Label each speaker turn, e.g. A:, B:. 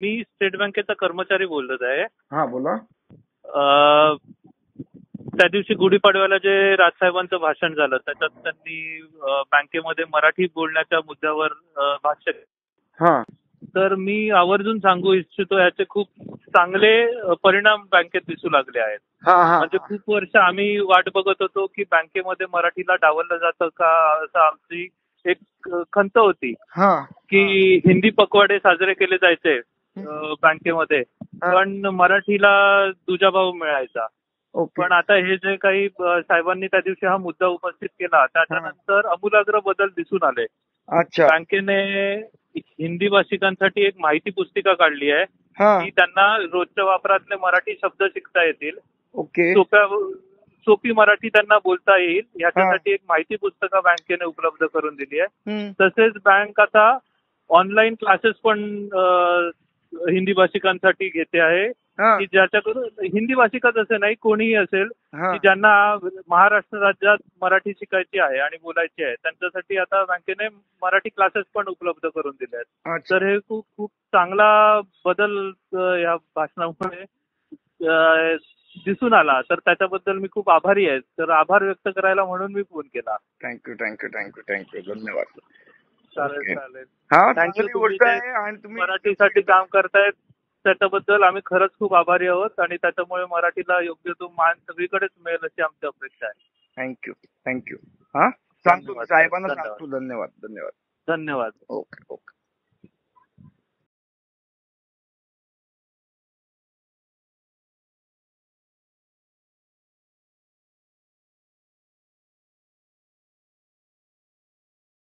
A: मी state बँकेचा कर्मचारी बोलत आहे.
B: हा बोला.
A: अ, त्या दिवशी गुढीपाडव्याला जे राजसाहेबांचं भाषण झालं त्याच्यात त्यांनी बँकेमध्ये मराठी बोलण्याच्या मुद्द्यावर भाष्य केलं.
B: हा
A: तर मी आवर्जून सांगू इच्छितो याचे खूप चांगले परिणाम बँकेत दिसू लागले आहेत.
B: हा हा
A: म्हणजे खूप वर्ष आम्ही वाट बघत होतो की बँकेमध्ये मराठीला डावललं जातं का, असं आमची एक खंत होती
B: हा
A: की हिंदी पखवाडे साजरे केले जायचे बँकेमध्ये, पण मराठीला दुजाभाव मिळायचा.
B: ओके.
A: पण आता हे जे काही साहेबांनी त्या दिवशी हा मुद्दा उपस्थित केला त्याच्यानंतर आमूलाग्र बदल दिसून आले.
B: अच्छा.
A: बँकेने हिंदी भाषिकांसाठी एक माहिती पुस्तिका काढली आहे
B: हा
A: की त्यांना रोजच्या वापरातले मराठी शब्द शिकता येतील,
B: ओके.
A: सोपी मराठी त्यांना बोलता येईल याच्यासाठी एक माहिती पुस्तिका बँकेने उपलब्ध करून दिली आहे. तसेच बँक आता ऑनलाईन क्लासेस पण हिंदी भाषिकांसाठी घेते आहे की ज्याच्याकडून हिंदी भाषिकच असे नाही कोणीही असेल की ज्यांना महाराष्ट्र राज्यात मराठी शिकायची आहे आणि बोलायची आहे त्यांच्यासाठी आता बँकेने मराठी क्लासेस पण उपलब्ध करून दिले आहेत. तर हे खूप खूप चांगला बदल या भाषणामुळे दिसून आला. तर त्याच्याबद्दल मी खूप आभारी आहे. तर आभार व्यक्त करायला म्हणून मी फोन केला.
B: थँक्यू थँक्यू थँक्यू थँक्यू धन्यवाद.
A: चालेल चालेल.
B: हा
A: थँक्यू.
B: तुम्ही गोष्ट आहे आणि तुम्ही
A: मराठीसाठी काम करतायत त्याच्याबद्दल आम्ही खरंच खूप आभारी आहोत आणि त्याच्यामुळे मराठीला योग्य तो मान सगळीकडेच मिळेल अशी आमची अपेक्षा आहे.
B: Thank you thank you. हा सांगतो साहेबांना सांगतो. धन्यवाद धन्यवाद
A: धन्यवाद.
B: Okay okay.